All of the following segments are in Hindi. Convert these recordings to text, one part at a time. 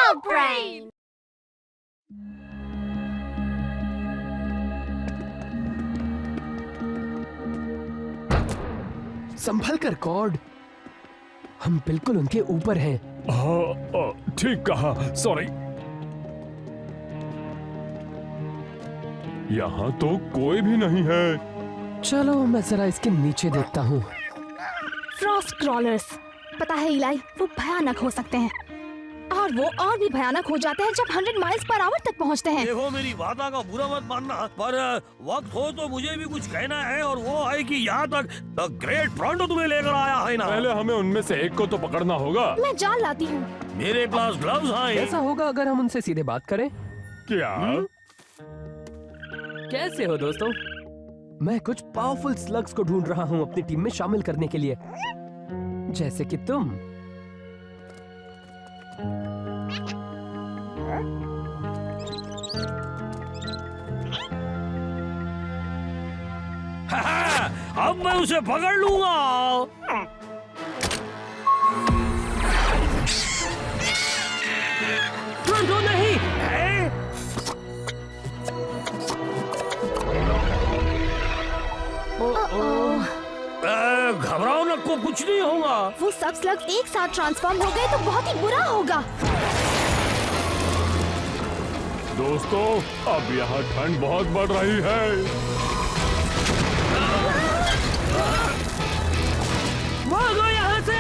Frog Brain! संभल कर कॉर्ड, हम बिल्कुल उनके ऊपर हैं। हाँ, ठीक कहा, सॉरी। यहाँ तो कोई भी नहीं है। चलो मैं जरा इसके नीचे देखता हूँ। फ्रॉस्ट क्रॉलर्स, पता है इलाई, वो भयानक हो सकते हैं और वो और भी भयानक हो जाते हैं जब 100 माइल्स पर आवर तक पहुँचते हैं। देखो, मेरी बात का बुरा मत मानना, पर वक्त हो तो मुझे भी कुछ कहना है, और वो है कि यहाँ तक द ग्रेट प्रॉन्टो तुम्हें लेकर आया है ना। पहले हमें उनमें से एक को तो पकड़ना होगा। मैं जान लाती हूँ। मेरे पास ग्लव्स हैं। कैसा होगा अगर हम उनसे सीधे बात करें? क्या? कैसे हो दोस्तों? मैं कुछ पावरफुल स्लग्स को ढूंढ रहा हूँ अपनी टीम में शामिल करने के लिए, जैसे कि तुम। अब मैं उसे पकड़ लूंगा। प्रॉन्टो नहीं! घबराओ न, को कुछ नहीं होगा। वो सब स्लग्स एक साथ ट्रांसफॉर्म हो गए तो बहुत ही बुरा होगा। दोस्तों, अब यहाँ ठंड बहुत बढ़ रही है। भागो यहाँ से!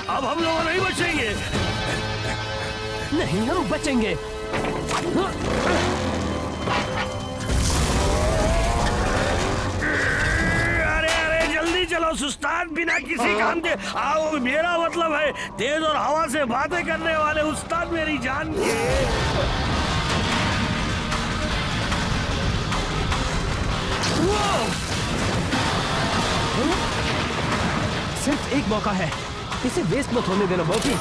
अब हम लोग नहीं बचेंगे। नहीं, हम बचेंगे। अरे अरे, जल्दी चलो, सुस्ताद बिना किसी काम के। आओ, मेरा मतलब है तेज और हवा से बातें करने वाले उस्ताद मेरी जान के। सिर्फ एक मौका है, इसे वेस्ट मत होने देना बॉबी।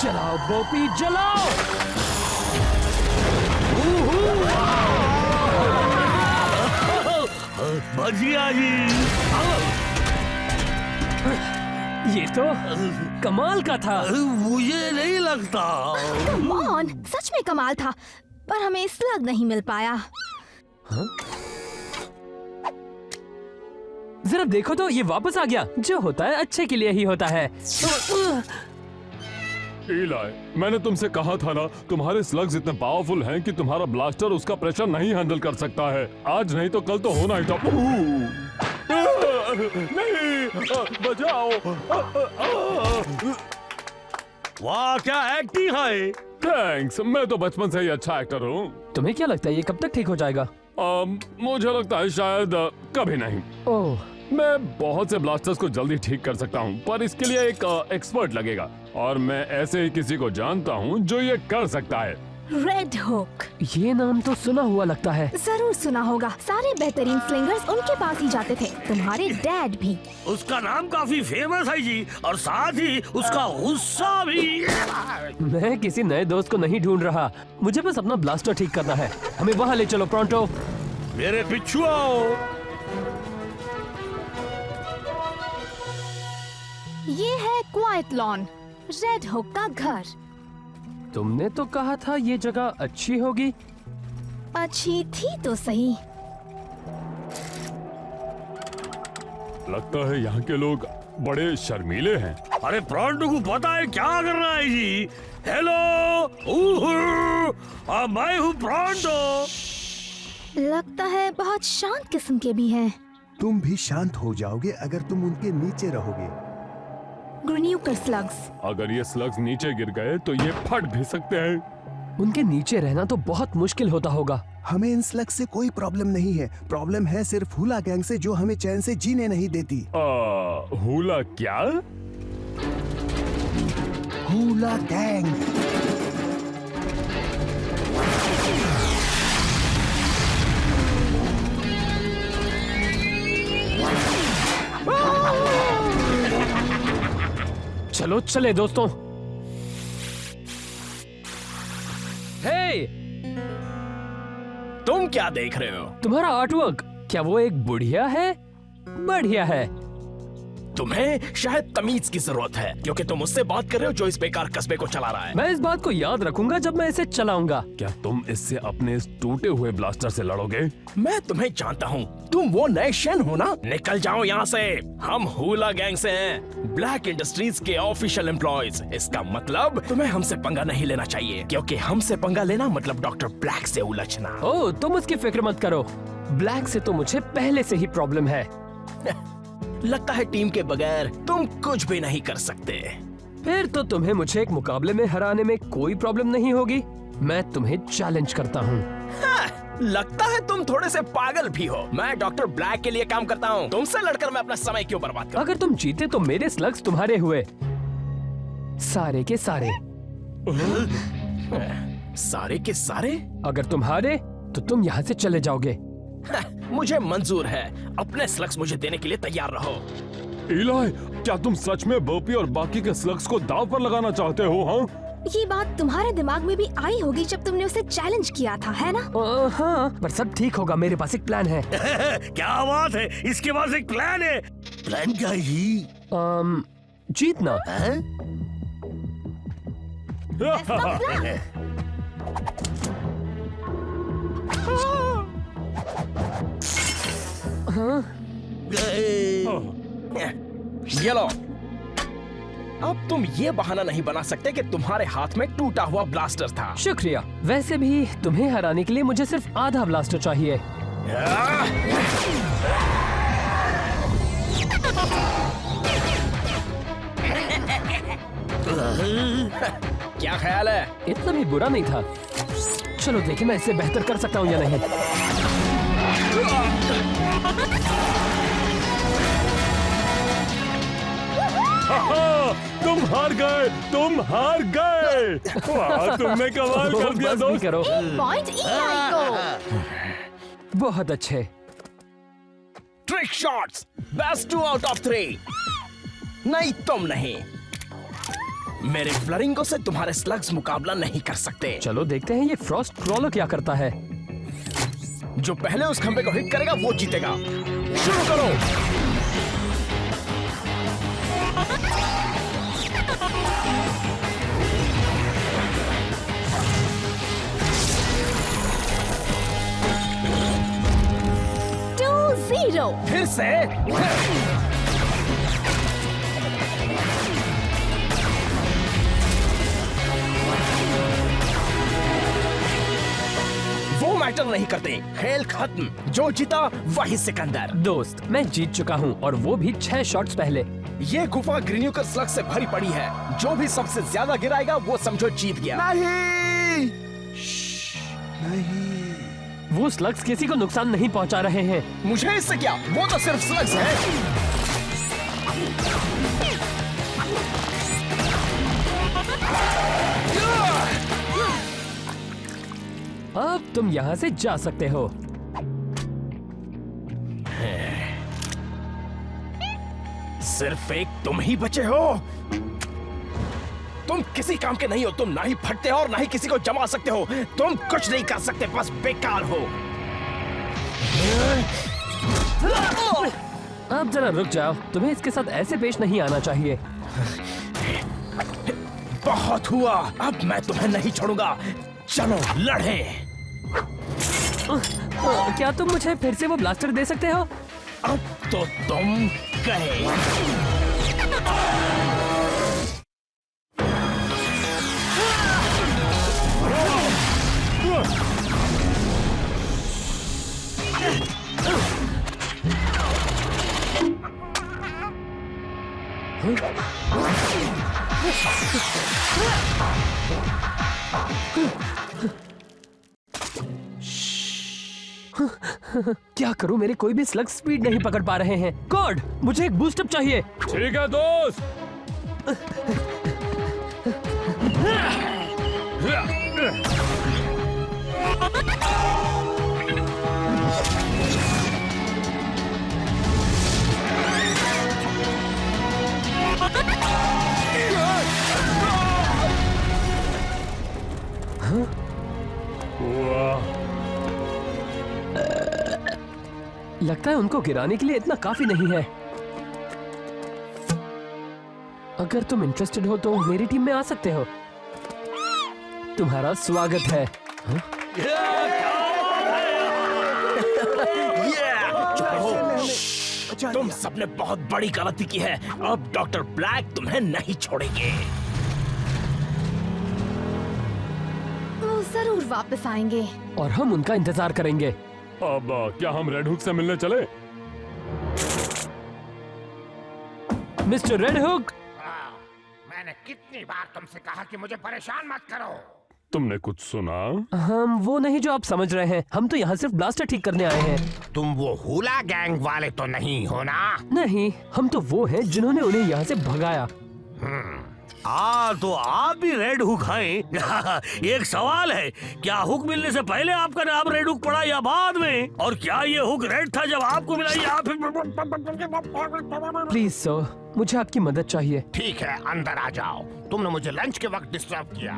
जलाओ बॉबी, जलाओ! बच गया जी। ये तो कमाल का था। मुझे नहीं लगता। Come on, सच में कमाल था, पर हमें स्लग नहीं मिल पाया। जरा देखो तो, ये वापस आ गया। जो होता है अच्छे के लिए ही होता है। इलाई, मैंने तुमसे कहा था ना, तुम्हारे स्लग्स इतने पावरफुल हैं कि तुम्हारा ब्लास्टर उसका प्रेशर नहीं हैंडल कर सकता है। आज नहीं तो कल तो होना ही था। नहीं, बचाओ! वाह, क्या एक्टिंग है। थैंक्स, मैं तो बचपन से ही अच्छा एक्टर हूँ। तुम्हें क्या लगता है ये कब तक ठीक हो जाएगा? मुझे लगता है शायद कभी नहीं। ओह, मैं बहुत से ब्लास्टर्स को जल्दी ठीक कर सकता हूँ, पर इसके लिए एक एक्सपर्ट लगेगा, और मैं ऐसे ही किसी को जानता हूँ जो ये कर सकता है। रेड हुक, ये नाम तो सुना हुआ लगता है। जरूर सुना होगा। सारे बेहतरीन स्लिंगर्स उनके पास ही जाते थे, तुम्हारे डैड भी। उसका नाम काफी फेमस है जी, और साथ ही उसका गुस्सा भी। मैं किसी नए दोस्त को नहीं ढूंढ रहा, मुझे बस अपना ब्लास्टर ठीक करना है। हमें वहाँ ले चलो प्रॉन्टो। मेरे पिछू आओ। ये है क्वाइट लॉन, रेड हुक का घर। तुमने तो कहा था ये जगह अच्छी होगी। अच्छी थी तो सही। लगता है यहाँ के लोग बड़े शर्मीले हैं। अरे प्रॉन्टो को पता है क्या करना है जी। हेलो, मैं हूँ प्रॉन्टो। लगता है बहुत शांत किस्म के भी हैं। तुम भी शांत हो जाओगे अगर तुम उनके नीचे रहोगे। ग्रेन्यूकर स्लग्स। अगर ये स्लग्स नीचे गिर गए तो ये फट भी सकते हैं। उनके नीचे रहना तो बहुत मुश्किल होता होगा। हमें इन स्लग से कोई प्रॉब्लम नहीं है, प्रॉब्लम है सिर्फ हुला गैंग से जो हमें चैन से जीने नहीं देती। हुला क्या? Hula gang. चलो चले दोस्तों। हे, तुम क्या देख रहे हो? तुम्हारा आर्टवर्क, क्या वो एक बुढ़िया है? बढ़िया है। तुम्हें शायद तमीज की जरूरत है क्योंकि तुम उससे बात कर रहे हो जो इस बेकार कस्बे को चला रहा है। मैं इस बात को याद रखूंगा जब मैं इसे चलाऊंगा। क्या तुम इससे अपने इस टूटे हुए ब्लास्टर से लड़ोगे? मैं तुम्हें जानता हूँ, तुम वो नए शेन हो ना? निकल जाओ यहाँ से। हम हुला गैंग से हैं, ब्लैक इंडस्ट्रीज के ऑफिशियल एम्प्लॉयज। इसका मतलब तुम्हें हमसे पंगा नहीं लेना चाहिए क्योंकि हमसे पंगा लेना मतलब डॉक्टर ब्लैक से उलझना। ओह, तुम उसकी फिक्र मत करो। ब्लैक से तो मुझे पहले से ही प्रॉब्लम है। लगता है टीम के बगैर तुम कुछ भी नहीं कर सकते। फिर तो तुम्हें मुझे एक मुकाबले में हराने में कोई प्रॉब्लम नहीं होगी। मैं तुम्हें चैलेंज करता हूँ। लगता है तुम थोड़े से पागल भी हो। मैं डॉक्टर ब्लैक के लिए काम करता हूँ, तुमसे लड़कर मैं अपना समय क्यों बर्बाद करूं? अगर तुम जीते तो मेरे स्लग्स तुम्हारे हुए, सारे के सारे। सारे के सारे? अगर तुम हारे तो तुम यहाँ से चले जाओगे। मुझे मंजूर है, अपने स्लग्स मुझे देने के लिए तैयार रहो। इलाय, क्या तुम सच में बर्पी और बाकी के स्लग्स को दांव पर लगाना चाहते हो? हाँ, ये बात तुम्हारे दिमाग में भी आई होगी जब तुमने उसे चैलेंज किया था, है ना? हाँ, पर सब ठीक होगा। मेरे पास एक प्लान है। क्या बात है, इसके पास एक प्लान है। प्लान क्या ही? जीतना। ये लो। अब तुम ये बहाना नहीं बना सकते कि तुम्हारे हाथ में टूटा हुआ ब्लास्टर था। शुक्रिया। वैसे भी तुम्हें हराने के लिए मुझे सिर्फ आधा ब्लास्टर चाहिए। क्या ख्याल है? इतना भी बुरा नहीं था। चलो देखें मैं इसे बेहतर कर सकता हूँ या नहीं। तुम हार गए, तुम हार गए। वाह, तुमने कमाल कर दिया बस भी दोस्त। करो। पॉइंट ईआई को। बहुत अच्छे। Trick shots, best 2 out of 3। नहीं, तुम नहीं। मेरे फ्लरिंगो से तुम्हारे स्लग्स मुकाबला नहीं कर सकते। चलो देखते हैं ये फ्रॉस्ट क्रॉलर क्या करता है। जो पहले उस खंबे को हिट करेगा वो जीतेगा। शुरू करो। फिर से। वो मैटर नहीं करते, खेल खत्म। जो जीता वही सिकंदर। दोस्त, मैं जीत चुका हूँ और वो भी 6 शॉट्स पहले। ये गुफा ग्रेन्यूकर स्लग से भरी पड़ी है। जो भी सबसे ज्यादा गिराएगा वो समझो जीत गया। नहीं, नहीं। वो स्लग्स किसी को नुकसान नहीं पहुंचा रहे हैं। मुझे इससे क्या, वो तो सिर्फ स्लग्स हैं। अब तुम यहाँ से जा सकते हो। सिर्फ एक तुम ही बचे हो। तुम किसी काम के नहीं हो। तुम ना ही फटते हो और ना ही किसी को जमा सकते हो। तुम कुछ नहीं कर सकते, बस बेकार हो। अब जरा रुक जाओ। तुम्हें इसके साथ ऐसे पेश नहीं आना चाहिए। बहुत हुआ, अब मैं तुम्हें नहीं छोड़ूंगा। चलो लड़े। क्या तुम मुझे फिर से वो ब्लास्टर दे सकते हो? अब तो तुम गए। क्या करूं, मेरे कोई भी स्लग स्पीड नहीं पकड़ पा रहे हैं। गॉड, मुझे एक बूस्टअप चाहिए। ठीक है दोस्त। वाह, लगता है उनको गिराने के लिए इतना काफी नहीं है। अगर तुम इंटरेस्टेड हो तो मेरी टीम में आ सकते हो। तुम्हारा स्वागत है। तुम सबने बहुत बड़ी गलती की है। अब डॉक्टर ब्लैक तुम्हें नहीं छोड़ेंगे। वो जरूर वापस आएंगे। और हम उनका इंतजार करेंगे। अब क्या हम रेड हुक से मिलने चले? मिस्टर रेड हुक, मैंने कितनी बार तुमसे कहा कि मुझे परेशान मत करो। तुमने कुछ सुना? हम वो नहीं जो आप समझ रहे हैं। हम तो यहाँ सिर्फ ब्लास्टर ठीक करने आए हैं। तुम वो हुला गैंग वाले तो नहीं हो ना? नहीं, हम तो वो हैं जिन्होंने उन्हें यहाँ से भगाया। तो आप भी रेड हुक हैं। एक सवाल है, क्या हुक मिलने से पहले आपका नाम रेड हुक पड़ा या बाद में? और क्या ये हुक रेड था जब आपको मिला या फिर? प्लीज सर, मुझे आपकी मदद चाहिए। ठीक है, अंदर आ जाओ। तुमने मुझे लंच के वक्त डिस्टर्ब किया।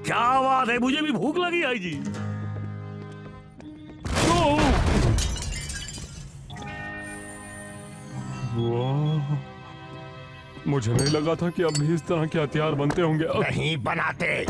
क्या बात है, मुझे भी भूख लगी आई जी। वाह, मुझे नहीं लगा था कि अब भी इस तरह के हथियार बनते होंगे। नहीं बनाते।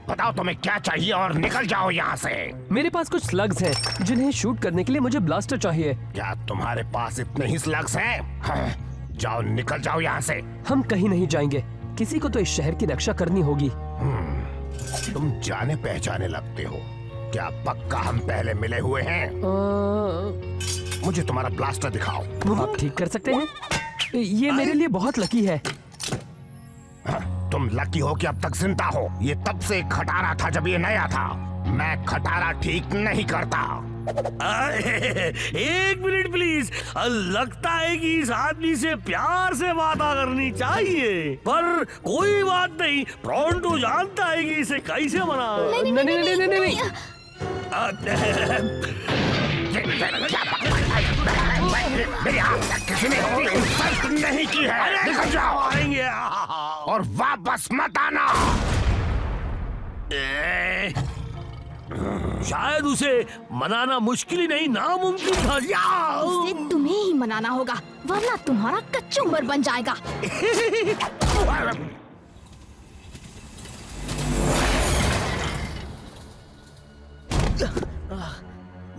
बताओ तुम्हें क्या चाहिए और निकल जाओ यहाँ से। मेरे पास कुछ स्लग्स हैं जिन्हें शूट करने के लिए मुझे ब्लास्टर चाहिए। क्या तुम्हारे पास इतने ही स्लग्स हैं? जाओ, निकल जाओ यहाँ से। हम कहीं नहीं जाएंगे। किसी को तो इस शहर की रक्षा करनी होगी। तुम जाने पहचाने लगते हो। क्या पक्का हम पहले मिले हुए हैं? मुझे तुम्हारा ब्लास्टर दिखाओ। आप ठीक कर सकते हैं? ये मेरे लिए बहुत लकी है। तुम लकी हो कि अब तक जिंदा हो। ये तब से खटारा था जब ये नया था। मैं खटारा ठीक नहीं करता। एक मिनट प्लीज। लगता है कि इस आदमी से प्यार से बात करनी चाहिए, पर कोई बात नहीं। प्रोंटो जानता है कि इसे कैसे मनाए। नहीं। मेरे हाथ तक किसी ने इंसल्ट नहीं की है। निकल जाओ आएंगे और वापस मत आना। शायद उसे मनाना मुश्किल ही नहीं, नामुमकिन था। इसे तुम्हें ही मनाना होगा, वरना तुम्हारा कचूमर बन जाएगा।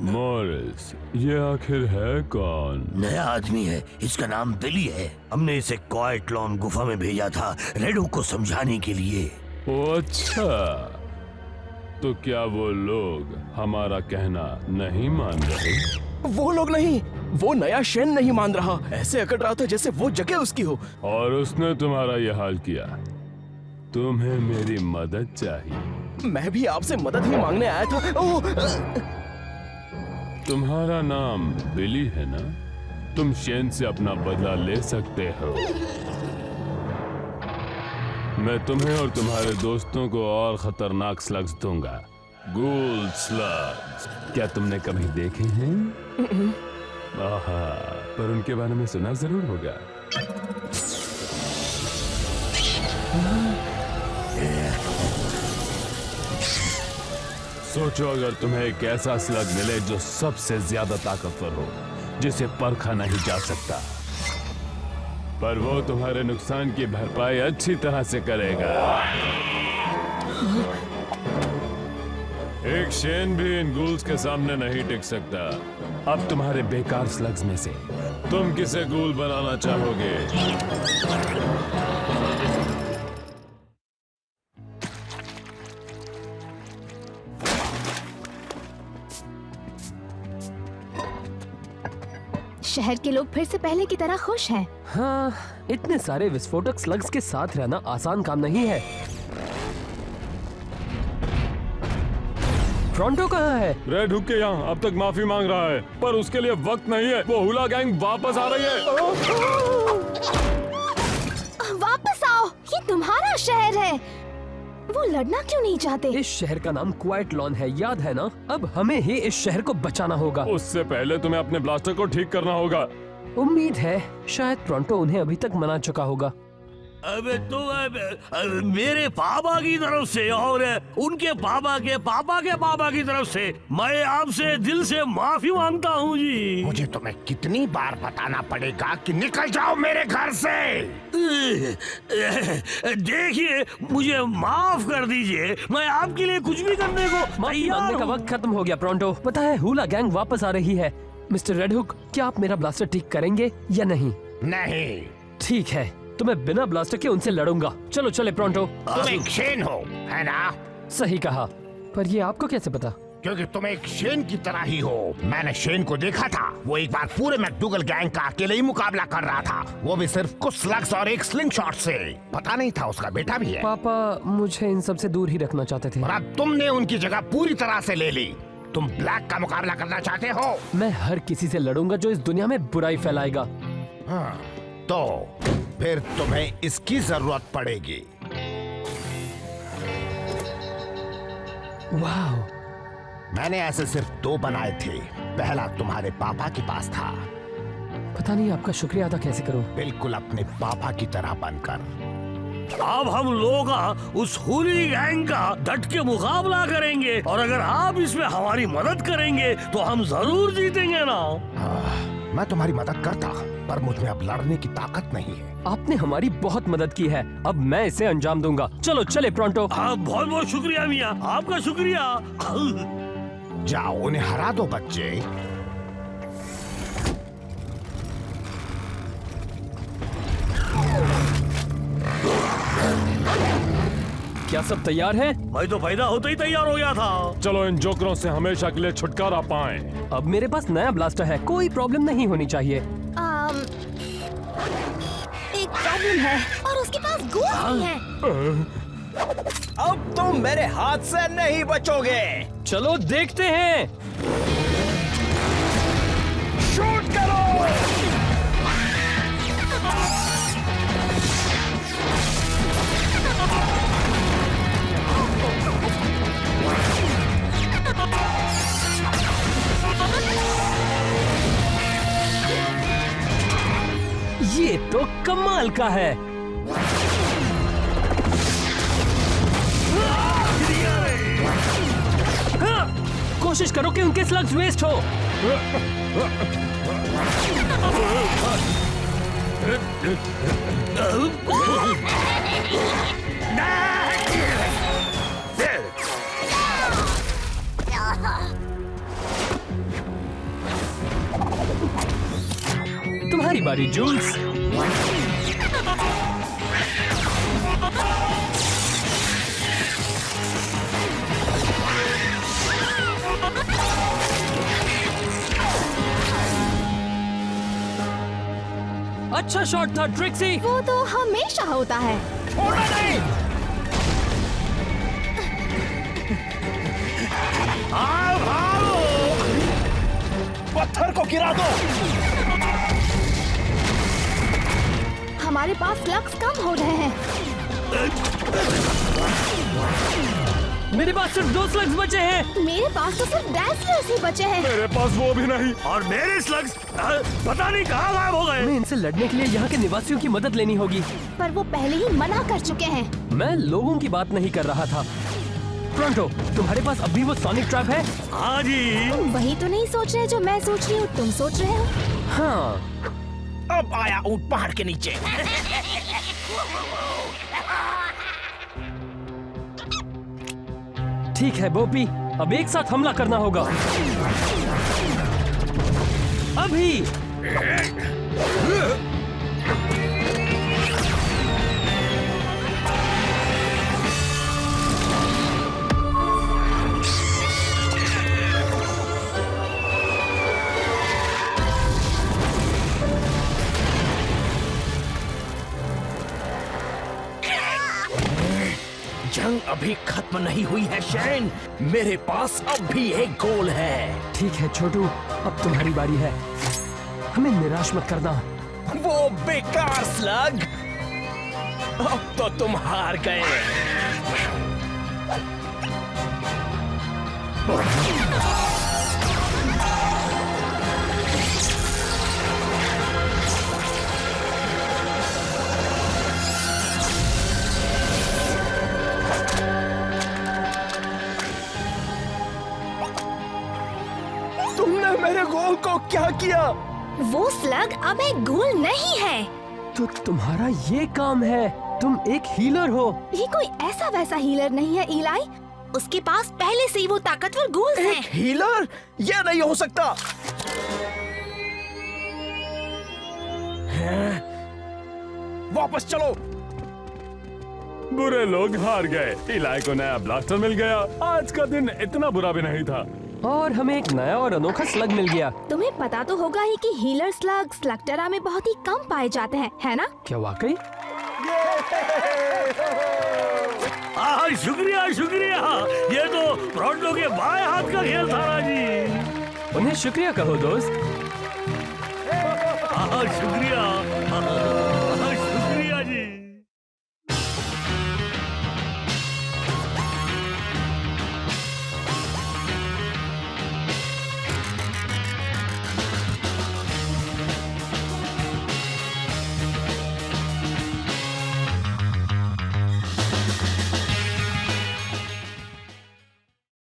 मॉरिस, ये आखिर है कौन? नया आदमी है, इसका नाम बिली है। हमने इसे क्वाइट लॉन गुफा में भेजा था रेड हुक को समझाने के लिए। ओ अच्छा, तो क्या वो लोग हमारा कहना नहीं मान रहे? वो लोग नहीं, वो नया शेन नहीं मान रहा। ऐसे अकड़ रहा था जैसे वो जगह उसकी हो। और उसने तुम्हारा ये हाल किया। तुम्हें मेरी मदद चाहिए। मैं भी आपसे मदद ही मांगने आया था। तुम्हारा नाम बिली है ना? तुम शेन से अपना बदला ले सकते हो। मैं तुम्हें और तुम्हारे दोस्तों को और खतरनाक स्लग्स दूंगा। गूल स्लग्स। क्या तुमने कभी देखे हैं? आहा, पर उनके बारे में सुना जरूर होगा। सोचो, अगर तुम्हें एक ऐसा स्लग मिले जो सबसे ज्यादा ताकतवर हो, जिसे परखा नहीं जा सकता, पर वो तुम्हारे नुकसान की भरपाई अच्छी तरह से करेगा। एक शेन भी इन गूल्स के सामने नहीं टिक सकता। अब तुम्हारे बेकार स्लग्स में से तुम किसे गूल बनाना चाहोगे? शहर के लोग फिर से पहले की तरह खुश हैं। हाँ, इतने सारे विस्फोटक स्लग्स के साथ रहना आसान काम नहीं है। टोरंटो कहाँ है? रेड हुक के यहाँ अब तक माफी मांग रहा है, पर उसके लिए वक्त नहीं है। वो हुला गैंग वापस आ रही है। वापस आओ, ये तुम्हारा शहर है। वो लड़ना क्यों नहीं चाहते? इस शहर का नाम क्वाइट लॉन है, याद है ना? अब हमें ही इस शहर को बचाना होगा। उससे पहले तुम्हें अपने ब्लास्टर को ठीक करना होगा। उम्मीद है शायद टोरंटो उन्हें अभी तक मना चुका होगा। अबे तो मेरे पापा की तरफ से और उनके पापा के पापा की तरफ से मैं आपसे दिल से माफी मांगता हूँ जी। मुझे तुम्हें कितनी बार बताना पड़ेगा कि निकल जाओ मेरे घर से। देखिए, मुझे माफ कर दीजिए, मैं आपके लिए कुछ भी करने को माफी तैयार मांगने का हूँ। वक्त खत्म हो गया टोरंटो। पता है हुला गैंग वापस आ रही है। मिस्टर रेड हुक, क्या आप मेरा ब्लास्टर ठीक करेंगे या नहीं? नहीं, ठीक है, तो मैं बिना ब्लास्टर के उनसे लड़ूंगा। चलो चले टोरंटो। तुम एक शेन हो, है ना? सही कहा, पर ये आपको कैसे पता? क्योंकि तुम एक शेन की तरह ही हो। मैंने शेन को देखा था, वो एक बार पूरे मैकडूगल गैंग का अकेले ही मुकाबला कर रहा था, वो भी सिर्फ कुछ स्लग्स और एक स्लिंग शॉट से। पता नहीं था उसका बेटा भी है। पापा मुझे इन सब से दूर ही रखना चाहते थे। और अब तुमने उनकी जगह पूरी तरह से ले ली। तुम ब्लैक का मुकाबला करना चाहते हो? मैं हर किसी से लड़ूंगा जो इस दुनिया में बुराई फैलाएगा। हाँ, तो फिर तुम्हें इसकी जरूरत पड़ेगी। वाह, मैंने ऐसे सिर्फ 2 बनाए थे। पहला तुम्हारे पापा के पास था। पता नहीं आपका शुक्रिया अदा कैसे करूं। बिल्कुल अपने पापा की तरह बनकर। अब हम लोग उस हुली गैंग का डट के मुकाबला करेंगे, और अगर आप इसमें हमारी मदद करेंगे तो हम जरूर जीतेंगे ना। मैं तुम्हारी मदद करता, पर मुझ में अब लड़ने की ताकत नहीं है। आपने हमारी बहुत मदद की है, अब मैं इसे अंजाम दूंगा। चलो चले टोरंटो। बहुत बहुत शुक्रिया मियाँ, आपका शुक्रिया। जाओ उन्हें हरा दो बच्चे। क्या सब तैयार है? मैं तो पैदा होते ही तैयार हो गया था। चलो इन जोकरों से हमेशा के लिए छुटकारा पाएं। अब मेरे पास नया ब्लास्टर है, कोई प्रॉब्लम नहीं होनी चाहिए। एक प्रॉब्लम है और उसके पास गोल भी है। अब तुम मेरे हाथ से नहीं बचोगे। चलो देखते हैं। शूट करो। ये तो कमाल का है। हाँ, कोशिश करो कि उनके स्लग्स वेस्ट हो। तुम्हारी बारी जूल्स। अच्छा शॉट था ट्रिक्सी। वो तो हमेशा होता है। छोड़ना नहीं। पत्थर को गिरा दो। हमारे पास स्लग्स कम हो रहे हैं। मेरे पास सिर्फ 2 स्लग्स बचे हैं। मेरे पास तो सिर्फ डैंसलर्स ही बचे हैं। मेरे पास वो भी नहीं। और मेरे स्लग्स पता नहीं कहाँ गायब हो गए। हमें इनसे लड़ने के लिए यहाँ के निवासियों की मदद लेनी होगी। पर वो पहले ही मना कर चुके हैं। मैं लोगों की बात नहीं कर रहा था। टोरंटो, तुम्हारे पास अभी वो सोनिक ट्रैप है? हाँ जी। तुम वही तो नहीं सोच रहे जो मैं सोच रही हूँ, तुम सोच रहे हो। हाँ, अब आया ऊंट पहाड़ के नीचे। ठीक है बोपी, अब एक साथ हमला करना होगा। अभी। अभी खत्म नहीं हुई है शेन। मेरे पास अब भी एक गोल है। ठीक है छोटू, अब तुम्हारी बारी है। हमें निराश मत करना। वो बेकार स्लग, अब तो तुम हार गए। तुमने मेरे गोल को क्या किया? वो स्लग अब एक गोल नहीं है। तो तुम्हारा ये काम है? तुम एक हीलर हो? ये कोई ऐसा वैसा हीलर नहीं है इलाई। उसके पास पहले से ही वो ताकतवर गोल्स हैं। एक हीलर? ये नहीं हो सकता। हैं? वापस चलो। बुरे लोग हार गए। इलाई को नया ब्लास्टर मिल गया। आज का दिन इतना बुरा भी नहीं था। और हमें एक नया और अनोखा स्लग मिल गया। तुम्हें पता तो होगा ही कि हीलर स्लग स्लगटरा में बहुत ही कम पाए जाते हैं, है ना? क्या वाकई? शुक्रिया शुक्रिया, ये तो ब्रॉन्टो के बाएं हाथ का खेल था राजी। उन्हें शुक्रिया कहो दोस्त। शुक्रिया।